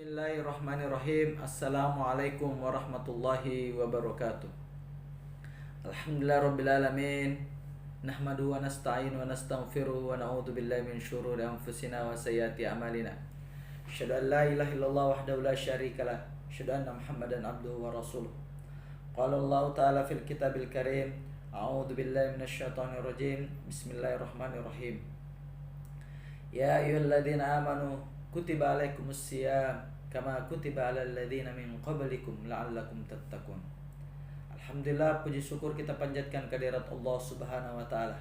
Bismillahirrahmanirrahim. Assalamualaikum warahmatullahi wabarakatuh. Alhamdulillah rabbil alamin. Nahmaduhu wa nasta'inu wa nastaghfiruhu wa na'udzu billahi min syururi anfusina wa sayyiati a'malina. Asyhadu an la ilaha illallah wahdahu la syarikalah. Asyhadu anna Muhammadan abduhu wa rasuluh. Qala Allah ta'ala fil kitabil karim. A'udzu billahi minasyaitonir rajim. Bismillahirrahmanirrahim. Ya ayyuhalladzina amanu kutiba alaikumus siyam kama kutiba alal ladzina min qablikum la'allakum tattaqun. Alhamdulillah, puji syukur kita panjatkan kehadirat Allah Subhanahu wa taala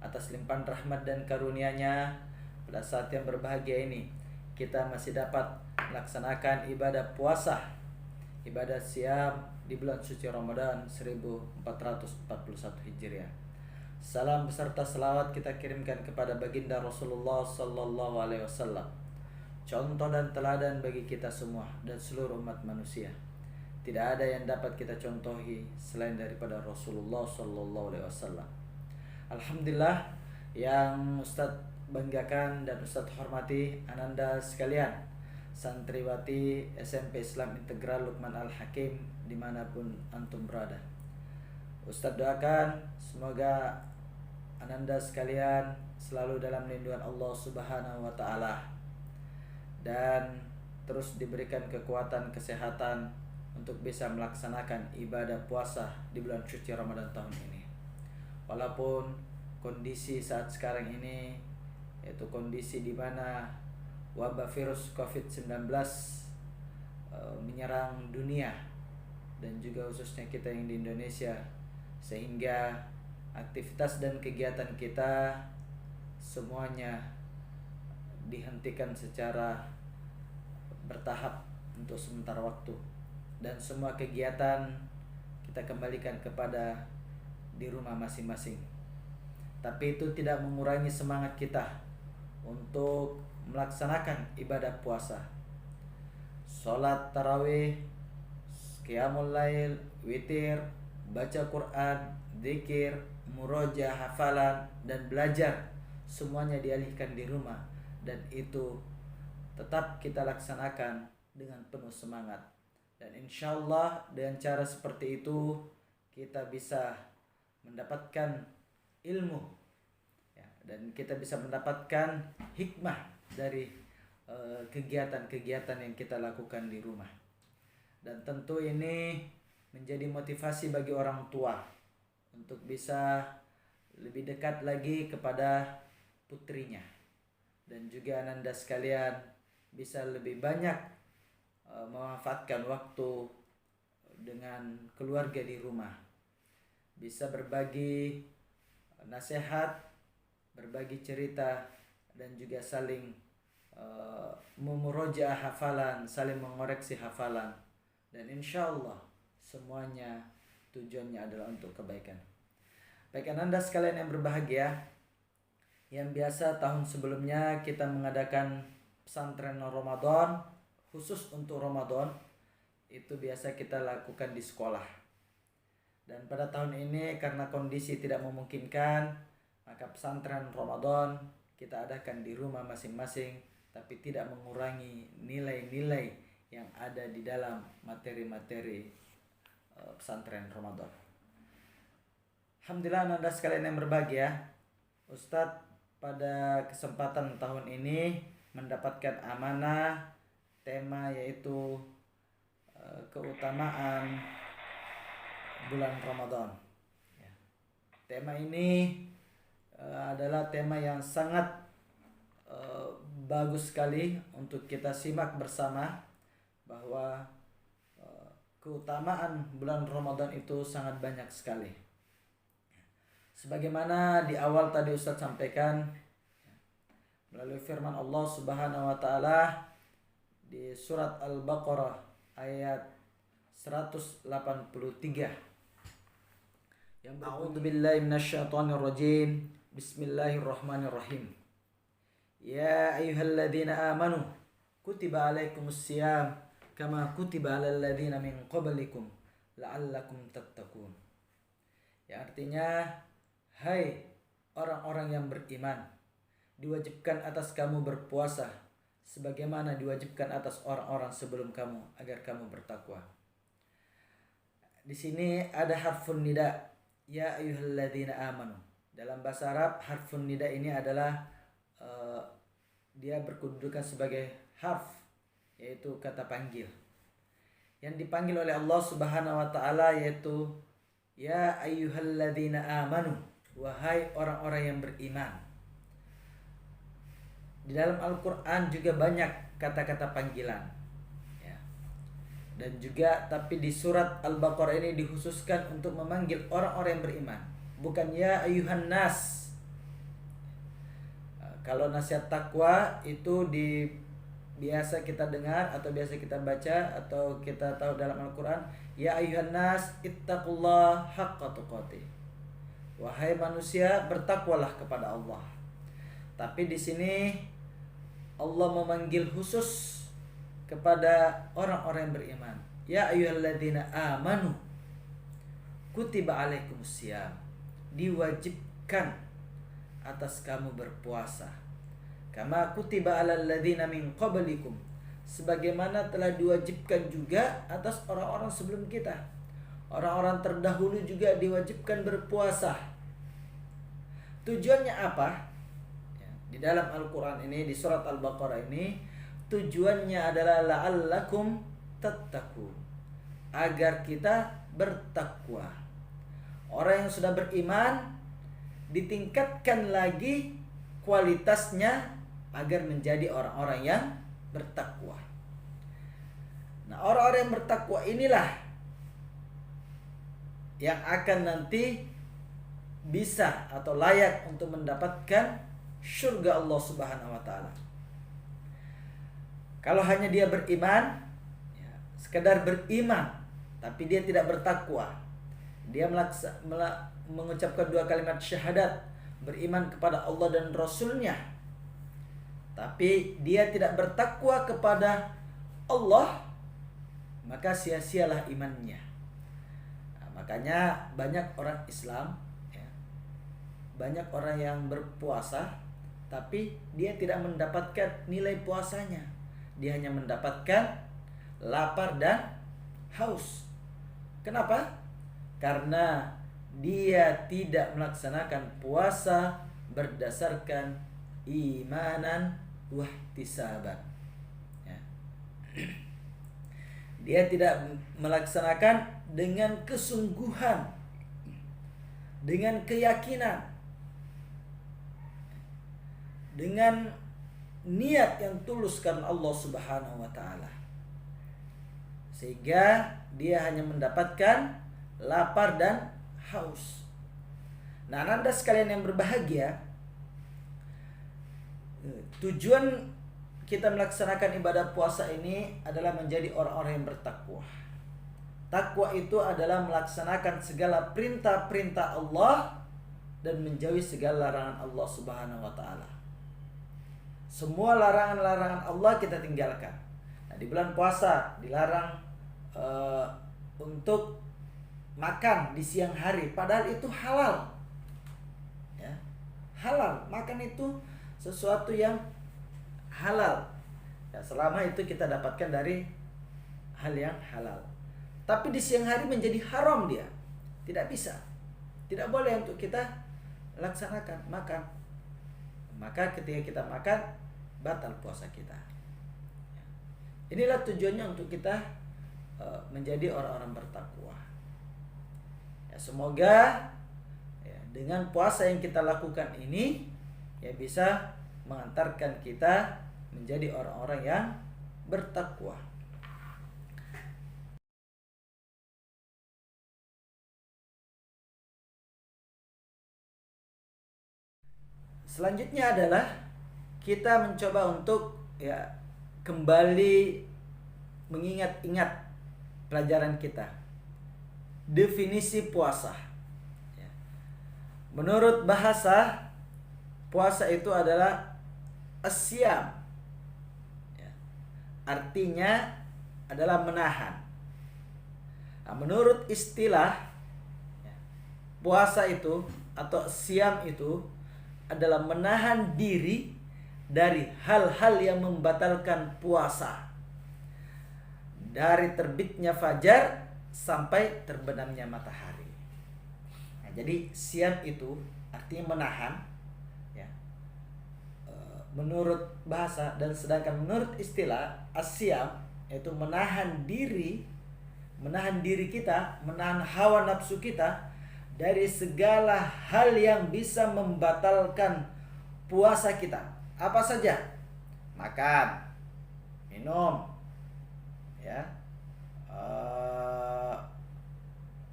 atas limpahan rahmat dan karunia-Nya. Pada saat yang berbahagia ini kita masih dapat melaksanakan ibadah puasa, ibadah siam di bulan suci Ramadan 1441 Hijriah. Salam beserta selawat kita kirimkan kepada baginda Rasulullah sallallahu alaihi wasallam, contoh dan teladan bagi kita semua dan seluruh umat manusia. Tidak ada yang dapat kita contohi selain daripada Rasulullah sallallahu alaihi wasallam. Alhamdulillah, yang Ustadz banggakan dan Ustadz hormati ananda sekalian, santriwati SMP Islam Integral Luqman Al-Hakim dimanapun antum berada. Ustadz doakan semoga ananda sekalian selalu dalam lindungan Allah Subhanahu wa taala dan terus diberikan kekuatan kesehatan untuk bisa melaksanakan ibadah puasa di bulan suci Ramadan tahun ini. Walaupun kondisi saat sekarang ini yaitu kondisi di mana wabah virus COVID-19 menyerang dunia dan juga khususnya kita yang di Indonesia, sehingga aktivitas dan kegiatan kita semuanya dihentikan secara bertahap untuk sementara waktu, dan semua kegiatan kita kembalikan kepada di rumah masing-masing. Tapi itu tidak mengurangi semangat kita untuk melaksanakan ibadah puasa, sholat tarawih, qiyamul lail, witir, baca Quran, zikir, murojaah, hafalan, dan belajar, semuanya dialihkan di rumah, dan itu tetap kita laksanakan dengan penuh semangat. Dan insya Allah dengan cara seperti itu kita bisa mendapatkan ilmu ya, dan kita bisa mendapatkan hikmah dari kegiatan-kegiatan yang kita lakukan di rumah. Dan tentu ini menjadi motivasi bagi orang tua untuk bisa lebih dekat lagi kepada putrinya, dan juga ananda sekalian bisa lebih banyak memanfaatkan waktu dengan keluarga di rumah, bisa berbagi nasihat, berbagi cerita, dan juga saling memurojaah hafalan, saling mengoreksi hafalan, dan insya Allah semuanya tujuannya adalah untuk kebaikan. Baik ananda sekalian yang berbahagia, yang biasa tahun sebelumnya kita mengadakan pesantren Ramadan khusus untuk Ramadan, itu biasa kita lakukan di sekolah. Dan pada tahun ini karena kondisi tidak memungkinkan, maka pesantren Ramadan kita adakan di rumah masing-masing, tapi tidak mengurangi nilai-nilai yang ada di dalam materi-materi pesantren Ramadan. Alhamdulillah ananda sekalian yang berbahagia, Ustadz pada kesempatan tahun ini mendapatkan amanah tema yaitu keutamaan bulan Ramadan. Tema ini adalah tema yang sangat bagus sekali untuk kita simak bersama, bahwa keutamaan bulan Ramadan itu sangat banyak sekali. Sebagaimana di awal tadi Ustadz sampaikan melalui firman Allah Subhanahu wa taala di surat Al-Baqarah ayat 183. Yang A'udzu billahi minasyaitonir rajim. Bismillahirrahmanirrahim. Ya ayyuhalladzina amanu kutiba alaikumus siyam kama kutiba alal ladzina min qablikum la'allakum tattaqun. Ya, artinya, hai orang-orang yang beriman, diwajibkan atas kamu berpuasa sebagaimana diwajibkan atas orang-orang sebelum kamu agar kamu bertakwa. Di sini ada harfun nida, ya ayyuhalladzina amanu. Dalam bahasa Arab harfun nida ini adalah dia berkedudukan sebagai harf, yaitu kata panggil yang dipanggil oleh Allah Subhanahu wa taala, yaitu ya ayyuhalladzina amanu, wahai orang-orang yang beriman. Di dalam Al-Quran juga banyak kata-kata panggilan ya. Dan juga tapi di surat Al-Baqarah ini dikhususkan untuk memanggil orang-orang yang beriman, bukan ya ayyuhan nas. Kalau nasihat takwa itu biasa kita dengar atau biasa kita baca atau kita tahu dalam Al-Quran, ya ayyuhan nas ittaqullah haqqa tuqatih, wahai manusia bertakwalah kepada Allah. Tapi di sini Allah memanggil khusus kepada orang-orang yang beriman. Ya ayyuhalladzina amanu kutiba alaikumusiyam, diwajibkan atas kamu berpuasa. Kama kutiba alal ladzina min qablikum, sebagaimana telah diwajibkan juga atas orang-orang sebelum kita. Orang-orang terdahulu juga diwajibkan berpuasa. Tujuannya apa? Di dalam Al-Quran ini, di surat Al-Baqarah ini, tujuannya adalah la'allakum tattaqun, agar kita bertakwa. Orang yang sudah beriman ditingkatkan lagi kualitasnya agar menjadi orang-orang yang bertakwa. Nah, orang-orang yang bertakwa inilah yang akan nanti bisa atau layak untuk mendapatkan surga Allah Subhanahu wa taala. Kalau hanya dia beriman, ya, sekedar beriman, tapi dia tidak bertakwa, dia mengucapkan dua kalimat syahadat, beriman kepada Allah dan Rasulnya, tapi dia tidak bertakwa kepada Allah, maka sia-sialah imannya. Nah, makanya banyak orang Islam, ya, banyak orang yang berpuasa, tapi dia tidak mendapatkan nilai puasanya. Dia hanya mendapatkan lapar dan haus. Kenapa? Karena dia tidak melaksanakan puasa berdasarkan imanan wahtisaban. Ya. Dia tidak melaksanakan dengan kesungguhan, dengan keyakinan, dengan niat yang tulus karena Allah Subhanahu wa taala. Sehingga dia hanya mendapatkan lapar dan haus. Nah, Anda sekalian yang berbahagia, tujuan kita melaksanakan ibadah puasa ini adalah menjadi orang-orang yang bertakwa. Takwa itu adalah melaksanakan segala perintah-perintah Allah dan menjauhi segala larangan Allah Subhanahu wa taala. Semua larangan-larangan Allah kita tinggalkan. Nah, di bulan puasa dilarang untuk makan di siang hari, padahal itu halal. Ya, halal. Makan itu sesuatu yang halal. Ya, selama itu kita dapatkan dari hal yang halal. Tapi di siang hari menjadi haram dia. Tidak bisa. Tidak boleh untuk kita laksanakan makan. Maka ketika kita makan, batal puasa kita. Inilah tujuannya untuk kita menjadi orang-orang bertakwa. Ya, semoga ya, dengan puasa yang kita lakukan ini ya bisa mengantarkan kita menjadi orang-orang yang bertakwa. Selanjutnya adalah kita mencoba untuk ya kembali mengingat-ingat pelajaran kita. Definisi puasa. Ya. Menurut bahasa, puasa itu adalah asyam. Ya. Artinya adalah menahan. Nah, menurut istilah ya, puasa itu atau siam itu adalah menahan diri dari hal-hal yang membatalkan puasa. Dari terbitnya fajar sampai terbenamnya matahari. Nah, jadi siam itu artinya menahan, ya, menurut bahasa, dan sedangkan menurut istilah asyam yaitu menahan diri kita, menahan hawa nafsu kita dari segala hal yang bisa membatalkan puasa kita. Apa saja? Makan, minum, ya,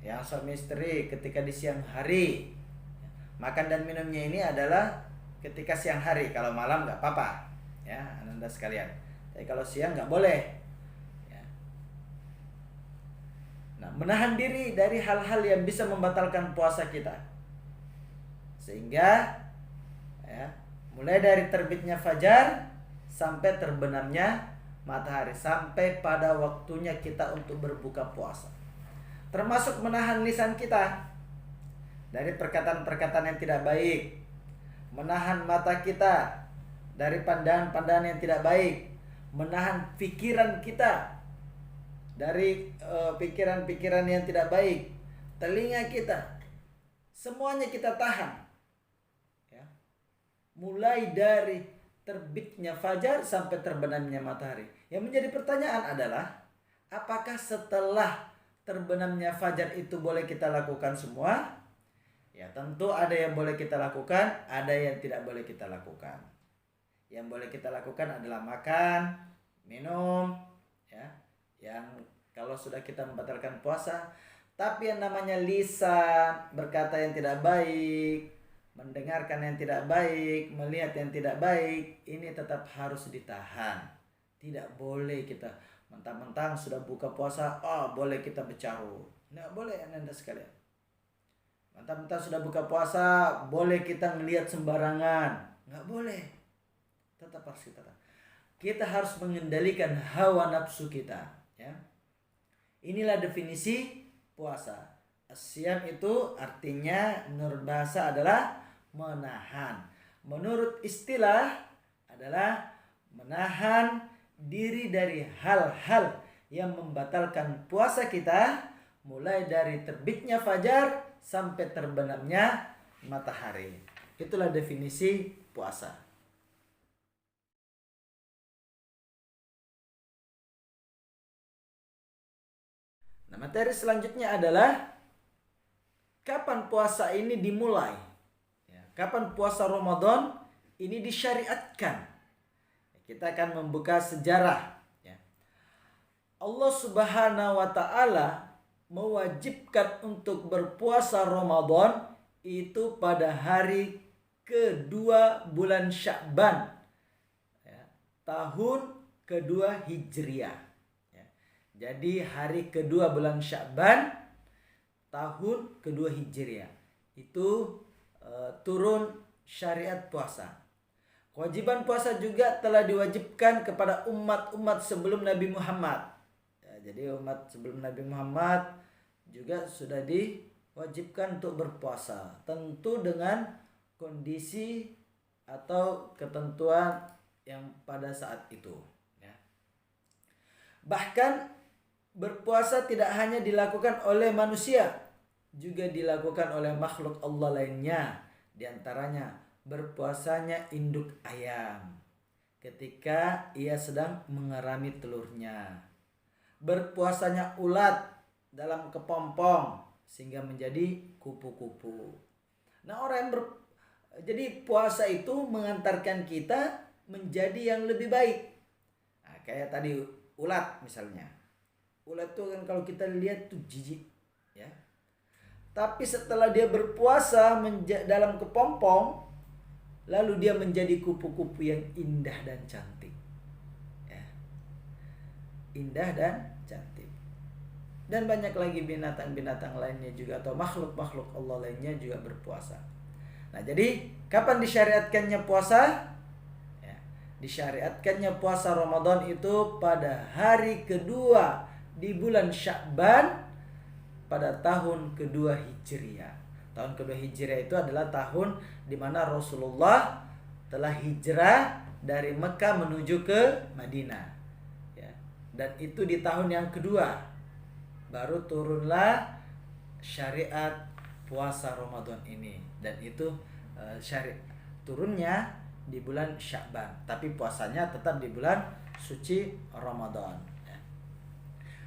yang suami istri ketika di siang hari. Makan dan minumnya ini adalah ketika siang hari. Kalau malam nggak apa-apa, ya Anda sekalian. Tapi kalau siang nggak boleh. Ya. Nah, menahan diri dari hal-hal yang bisa membatalkan puasa kita, sehingga, ya, mulai dari terbitnya fajar sampai terbenamnya matahari, sampai pada waktunya kita untuk berbuka puasa. Termasuk menahan lisan kita dari perkataan-perkataan yang tidak baik, menahan mata kita dari pandangan-pandangan yang tidak baik, menahan pikiran kita dari pikiran-pikiran yang tidak baik, telinga kita, semuanya kita tahan, ya. Mulai dari terbitnya fajar sampai terbenamnya matahari. Yang menjadi pertanyaan adalah, apakah setelah terbenamnya fajar itu boleh kita lakukan semua? Ya, tentu ada yang boleh kita lakukan, ada yang tidak boleh kita lakukan. Yang boleh kita lakukan adalah makan, minum, ya, yang kalau sudah kita membatalkan puasa. Tapi yang namanya lisan, berkata yang tidak baik, mendengarkan yang tidak baik, melihat yang tidak baik, ini tetap harus ditahan. Tidak boleh kita mentang-mentang sudah buka puasa, boleh kita bercaru. Nggak boleh Anda sekalian. Mentang-mentang sudah buka puasa, boleh kita ngelihat sembarangan. Nggak boleh. Tetap harus kita tahan. Kita harus mengendalikan hawa nafsu kita, ya. Inilah definisi puasa. Asyam itu artinya menurut bahasa adalah menahan. Menurut istilah adalah menahan diri dari hal-hal yang membatalkan puasa kita, mulai dari terbitnya fajar sampai terbenamnya matahari. Itulah definisi puasa. Nah, materi selanjutnya adalah kapan puasa ini dimulai? Ya, kapan puasa Ramadan ini disyariatkan? Kita akan membuka sejarah, ya. Allah Subhanahu wa Ta'ala mewajibkan untuk berpuasa Ramadan itu pada hari kedua bulan Sya'ban, ya, tahun kedua Hijriah, ya. Jadi hari kedua bulan Sya'ban tahun kedua Hijriah itu turun syariat puasa. Kewajiban puasa juga telah diwajibkan kepada umat-umat sebelum Nabi Muhammad. Ya, jadi umat sebelum Nabi Muhammad juga sudah diwajibkan untuk berpuasa. Tentu dengan kondisi atau ketentuan yang pada saat itu. Ya. Bahkan berpuasa tidak hanya dilakukan oleh manusia, juga dilakukan oleh makhluk Allah lainnya. Di antaranya berpuasanya induk ayam ketika ia sedang mengerami telurnya. Berpuasanya ulat dalam kepompong sehingga menjadi kupu-kupu. Nah, jadi puasa itu mengantarkan kita menjadi yang lebih baik. Nah, kayak tadi ulat misalnya. Ulat itu kan kalau kita lihat tuh jijik, ya. Tapi setelah dia berpuasa dalam kepompong, lalu dia menjadi kupu-kupu yang indah dan cantik, ya. Indah dan cantik. Dan banyak lagi binatang-binatang lainnya juga, atau makhluk-makhluk Allah lainnya juga berpuasa. Nah, jadi kapan disyariatkannya puasa? Ya, disyariatkannya puasa Ramadan itu pada hari kedua di bulan Sya'ban pada tahun kedua Hijriah. Tahun kedua Hijriah itu adalah tahun di mana Rasulullah setelah hijrah dari Mekah menuju ke Madinah. Ya. Dan itu di tahun yang kedua baru turunlah syariat puasa Ramadan ini. Dan itu syariat turunnya di bulan Sya'ban, tapi puasanya tetap di bulan suci Ramadan.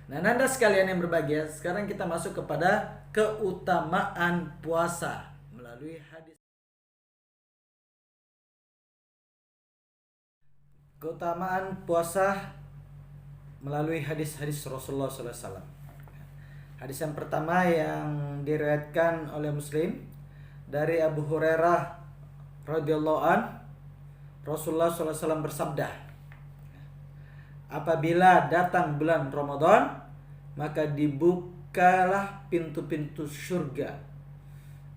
Nah, Nanda sekalian yang berbahagia, sekarang kita masuk kepada keutamaan puasa melalui hadis. Keutamaan puasa melalui hadis-hadis Rasulullah SAW. Hadis yang pertama yang diriwayatkan oleh Muslim dari Abu Hurairah radhiyallahu an, Rasulullah SAW bersabda, apabila datang bulan Ramadan, maka dibukalah pintu-pintu surga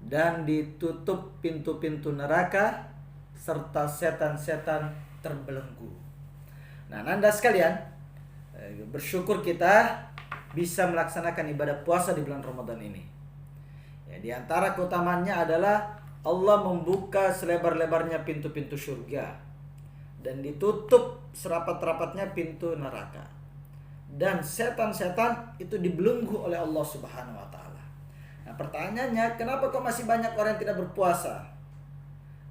dan ditutup pintu-pintu neraka serta setan-setan terbelenggu. Nah, Nanda sekalian, bersyukur kita bisa melaksanakan ibadah puasa di bulan Ramadan ini. Ya, di antara keutamaannya adalah Allah membuka selebar-lebarnya pintu-pintu surga dan ditutup serapat-rapatnya pintu neraka. Dan setan-setan itu dibelenggu oleh Allah Subhanahu wa taala. Nah, pertanyaannya, kenapa kok masih banyak orang yang tidak berpuasa?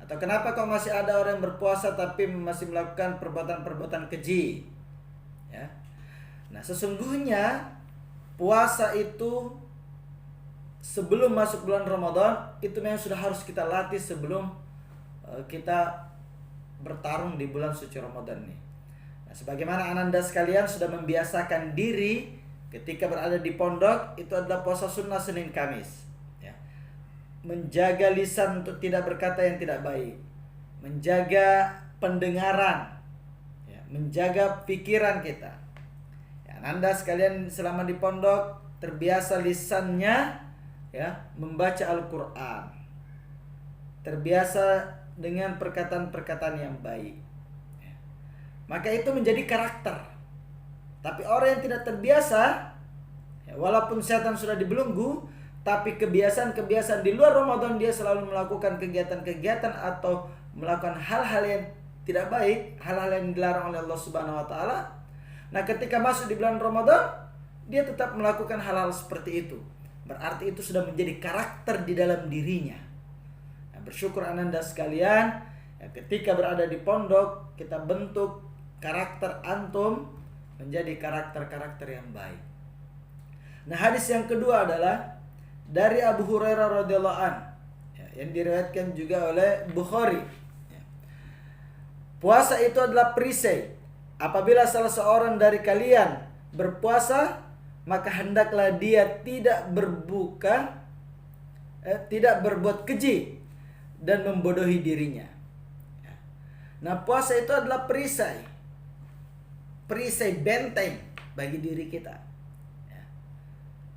Atau kenapa kok masih ada orang yang berpuasa tapi masih melakukan perbuatan-perbuatan keji? Ya. Nah, sesungguhnya puasa itu sebelum masuk bulan Ramadan itu memang sudah harus kita latih sebelum kita bertarung di bulan suci Ramadan ini. Nah, sebagaimana ananda sekalian sudah membiasakan diri ketika berada di pondok, itu adalah puasa sunnah Senin Kamis. Ya. Menjaga lisan untuk tidak berkata yang tidak baik, menjaga pendengaran, ya, menjaga pikiran kita. Ya, ananda sekalian selama di pondok terbiasa lisannya ya membaca Al-Quran, terbiasa dengan perkataan-perkataan yang baik, ya. Maka itu menjadi karakter. Tapi orang yang tidak terbiasa, ya, walaupun setan sudah dibelenggu, tapi kebiasaan-kebiasaan di luar Ramadan dia selalu melakukan kegiatan-kegiatan atau melakukan hal-hal yang tidak baik, hal-hal yang dilarang oleh Allah Subhanahu wa taala. Nah, ketika masuk di bulan Ramadan, dia tetap melakukan hal-hal seperti itu. Berarti itu sudah menjadi karakter di dalam dirinya. Nah, bersyukur ananda sekalian, ya, ketika berada di pondok kita bentuk karakter antum menjadi karakter-karakter yang baik. Nah, hadis yang kedua adalah dari Abu Hurairah radhiyallahu an, ya, yang diriwayatkan juga oleh Bukhari. Ya. Puasa itu adalah perisai. Apabila salah seorang dari kalian berpuasa, maka hendaklah dia tidak berbuat keji dan membodohi dirinya. Nah, puasa itu adalah perisai benteng bagi diri kita.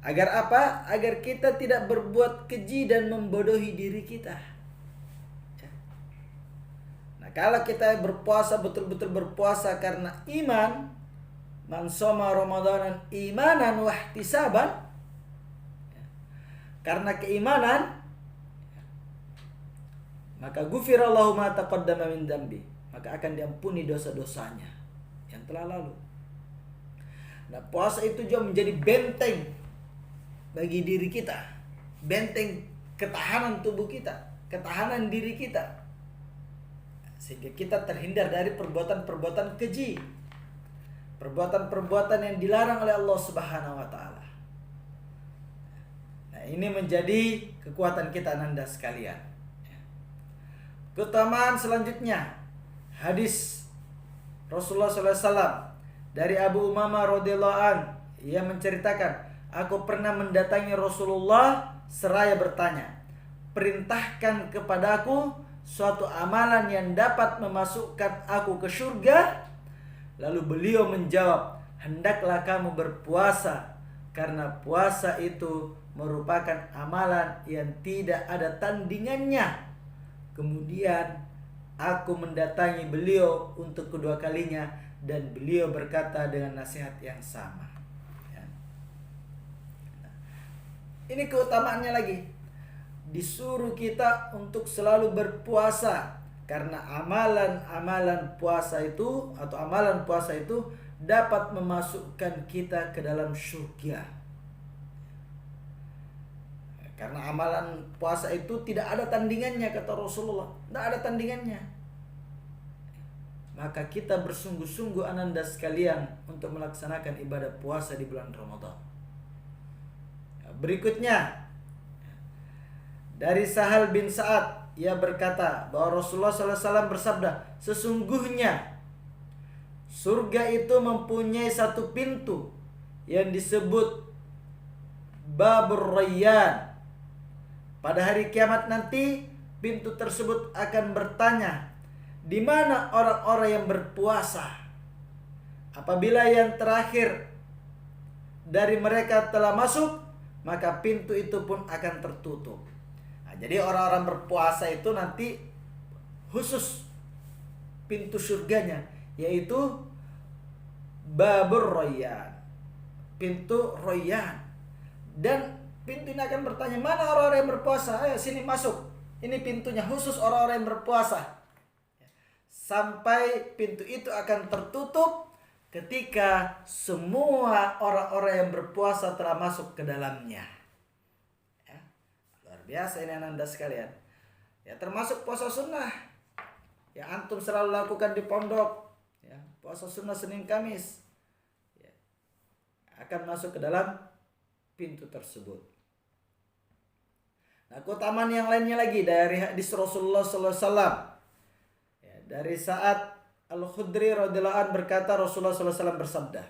Agar apa? Agar kita tidak berbuat keji dan membodohi diri kita. Nah, kalau kita berpuasa, betul-betul berpuasa karena iman, man shoma ramadanan imanan wa ihtisaban, karena keimanan, maka ghufirallahu ma taqaddama min dzambi, maka akan diampuni dosa-dosanya yang telah lalu. Nah, puasa itu juga menjadi benteng bagi diri kita, benteng ketahanan tubuh kita, ketahanan diri kita, sehingga kita terhindar dari perbuatan-perbuatan keji, perbuatan-perbuatan yang dilarang oleh Allah Subhanahu wa taala. Nah, ini menjadi kekuatan kita ananda sekalian. Keutamaan selanjutnya, hadis Rasulullah SAW dari Abu Umamah radhiyallahu an, ia menceritakan, aku pernah mendatangi Rasulullah seraya bertanya, perintahkan kepadaku suatu amalan yang dapat memasukkan aku ke surga. Lalu beliau menjawab, hendaklah kamu berpuasa, karena puasa itu merupakan amalan yang tidak ada tandingannya. Kemudian aku mendatangi beliau untuk kedua kalinya, dan beliau berkata dengan nasihat yang sama. Ini keutamaannya lagi. Disuruh kita untuk selalu berpuasa Karena amalan puasa itu atau amalan puasa itu dapat memasukkan kita ke dalam surga. Karena amalan puasa itu tidak ada tandingannya, kata Rasulullah. Tidak ada tandingannya. Maka kita bersungguh-sungguh ananda sekalian untuk melaksanakan ibadah puasa di bulan Ramadan. Berikutnya dari Sahal bin Sa'ad, ia berkata bahwa Rasulullah SAW bersabda, sesungguhnya surga itu mempunyai satu pintu yang disebut Babur Rayyan. Pada hari kiamat nanti pintu tersebut akan bertanya, di mana orang-orang yang berpuasa? Apabila yang terakhir dari mereka telah masuk, maka pintu itu pun akan tertutup. Jadi orang-orang berpuasa itu nanti khusus pintu surganya, yaitu Babur Rayyan, pintu Rayyan. Dan pintu ini akan bertanya, mana orang-orang yang berpuasa? Ayo sini masuk. Ini pintunya khusus orang-orang yang berpuasa. Sampai pintu itu akan tertutup ketika semua orang-orang yang berpuasa telah masuk ke dalamnya. Biasa ini ananda sekalian. Ya, termasuk puasa sunnah yang antum selalu lakukan di pondok. Ya, puasa sunnah Senin Kamis. Ya, akan masuk ke dalam pintu tersebut. Nah, keutamaan yang lainnya lagi dari hadis Rasulullah SAW. Ya, dari Sa'ad Al-Khudri radhiyallahu anhu berkata, Rasulullah SAW bersabda,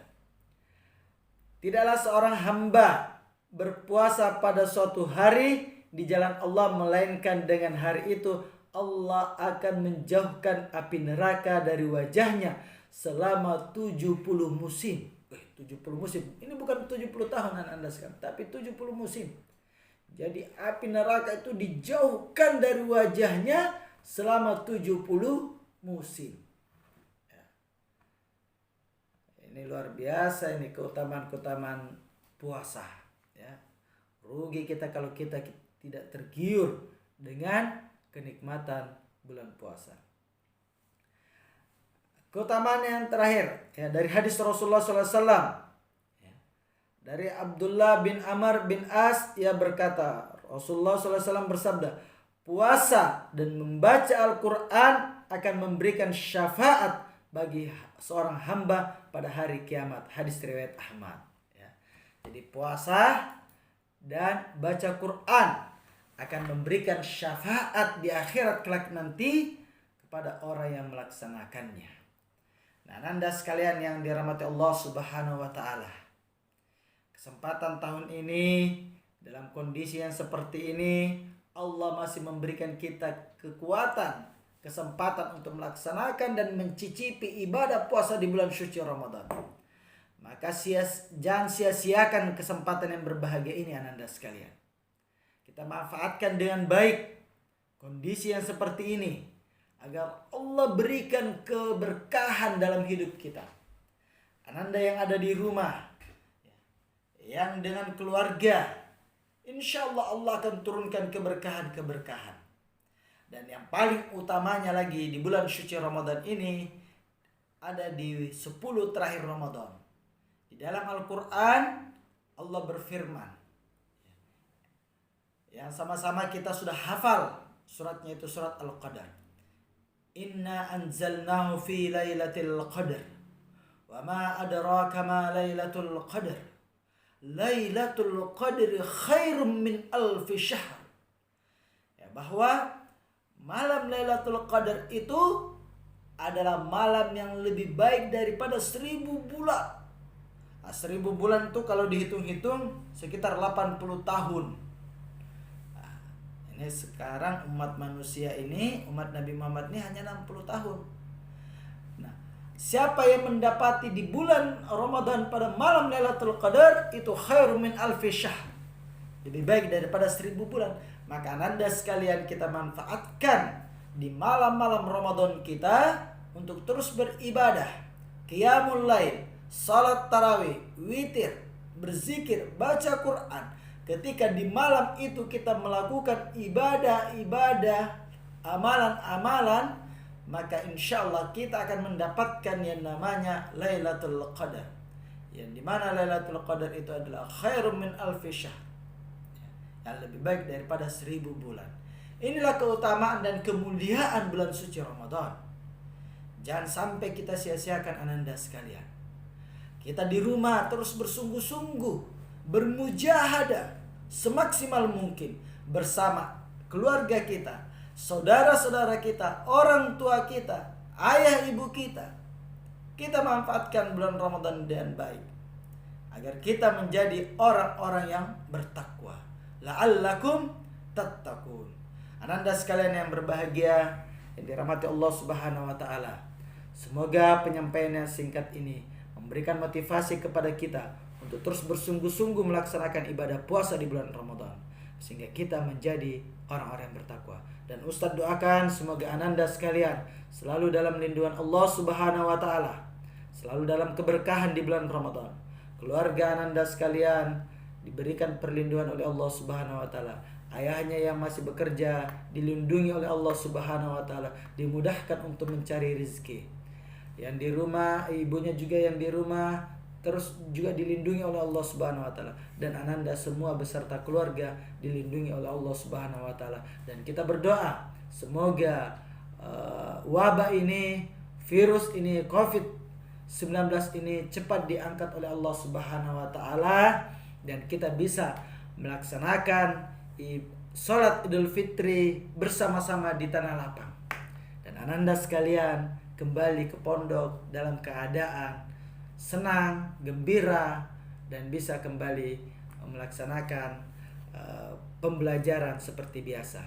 tidaklah seorang hamba berpuasa pada suatu hari di jalan Allah, melainkan dengan hari itu Allah akan menjauhkan api neraka dari wajahnya selama 70 musim. 70 musim. Ini bukan 70 tahun Anda sekarang, tapi 70 musim. Jadi api neraka itu dijauhkan dari wajahnya selama 70 musim. Ya. Ini luar biasa, ini keutamaan-keutamaan puasa. Ya. Rugi kita kalau kita tidak tergiur dengan kenikmatan bulan puasa. Keutamaan yang terakhir ya, dari hadis Rasulullah SAW. Ya, dari Abdullah bin Amr bin As, ia berkata, Rasulullah SAW bersabda, puasa dan membaca Al-Quran akan memberikan syafaat bagi seorang hamba pada hari kiamat. Hadis riwayat Ahmad. Ya. Jadi puasa dan baca Quran akan memberikan syafaat di akhirat kelak nanti kepada orang yang melaksanakannya. Nah, Anda sekalian yang dirahmati Allah Subhanahu wa taala. Kesempatan tahun ini dalam kondisi yang seperti ini, Allah masih memberikan kita kekuatan, kesempatan untuk melaksanakan dan mencicipi ibadah puasa di bulan suci Ramadan. Maka jangan sia-siakan kesempatan yang berbahagia ini Anda sekalian. Kita manfaatkan dengan baik kondisi yang seperti ini agar Allah berikan keberkahan dalam hidup kita. Ananda yang ada di rumah, yang dengan keluarga, insya Allah akan turunkan keberkahan-keberkahan. Dan yang paling utamanya lagi di bulan suci Ramadan ini ada di 10 terakhir Ramadan. Di dalam Al-Quran Allah berfirman, yang sama-sama kita sudah hafal suratnya, itu surat Al-Qadar. Inna anzalnahu fi lailatul qadar. Wa ma adraka ma lailatul qadar. Lailatul qadri khairum min alfi syahr. Ya, bahwa malam Lailatul Qadar itu adalah malam yang lebih baik daripada 1000 bulan. Nah, 1000 bulan itu kalau dihitung-hitung sekitar 80 tahun. Ini sekarang umat manusia ini, umat Nabi Muhammad ini hanya 60 tahun. Nah, siapa yang mendapati di bulan Ramadan pada malam Lailatul Qadar itu khairun min alfi syahr. Lebih baik daripada 1000 bulan. Maka Anda sekalian kita manfaatkan di malam-malam Ramadan kita untuk terus beribadah, qiyamul lail, salat tarawih, witir, berzikir, baca Quran. Ketika di malam itu kita melakukan ibadah-ibadah, amalan-amalan, maka insya Allah kita akan mendapatkan yang namanya Lailatul Qadar, yang dimana Lailatul Qadar itu adalah khairum min alfi syahr, yang lebih baik daripada 1000 bulan. Inilah keutamaan dan kemuliaan bulan suci Ramadan. Jangan sampai kita sia-siakan ananda sekalian. Kita di rumah terus bersungguh-sungguh, bermujahadah semaksimal mungkin bersama keluarga kita, saudara-saudara kita, orang tua kita, ayah ibu kita. Kita manfaatkan bulan Ramadan dengan baik agar kita menjadi orang-orang yang bertakwa. La'allakum tattaqun. Ananda sekalian yang berbahagia, yang dirahmati Allah Subhanahu wa taala. Semoga penyampaian yang singkat ini memberikan motivasi kepada kita untuk terus bersungguh-sungguh melaksanakan ibadah puasa di bulan Ramadan, sehingga kita menjadi orang-orang yang bertakwa. Dan Ustadz doakan semoga ananda sekalian selalu dalam lindungan Allah Subhanahu wa taala, selalu dalam keberkahan di bulan Ramadan. Keluarga ananda sekalian diberikan perlindungan oleh Allah Subhanahu wa taala. Ayahnya yang masih bekerja dilindungi oleh Allah Subhanahu wa taala, dimudahkan untuk mencari rezeki. Yang di rumah, ibunya juga yang di rumah terus juga dilindungi oleh Allah Subhanahu wa taala, dan ananda semua beserta keluarga dilindungi oleh Allah Subhanahu wa taala. Dan kita berdoa semoga wabah ini, virus ini, COVID-19 ini cepat diangkat oleh Allah Subhanahu wa taala, dan kita bisa melaksanakan sholat Idul Fitri bersama-sama di tanah lapang. Dan ananda sekalian kembali ke pondok dalam keadaan senang, gembira, dan bisa kembali melaksanakan pembelajaran seperti biasa.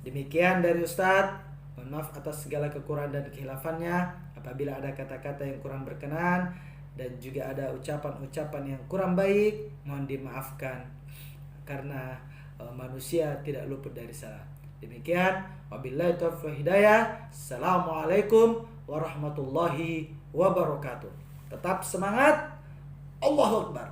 Demikian dari Ustadz. Mohon maaf atas segala kekurangan dan kehilafannya. Apabila ada kata-kata yang kurang berkenan dan juga ada ucapan-ucapan yang kurang baik, mohon dimaafkan karena manusia tidak luput dari salah. Demikian, wabillahi taufiq wal hidayah. Assalamualaikum warahmatullahi wabarakatuh. Tetap semangat. Allahu Akbar.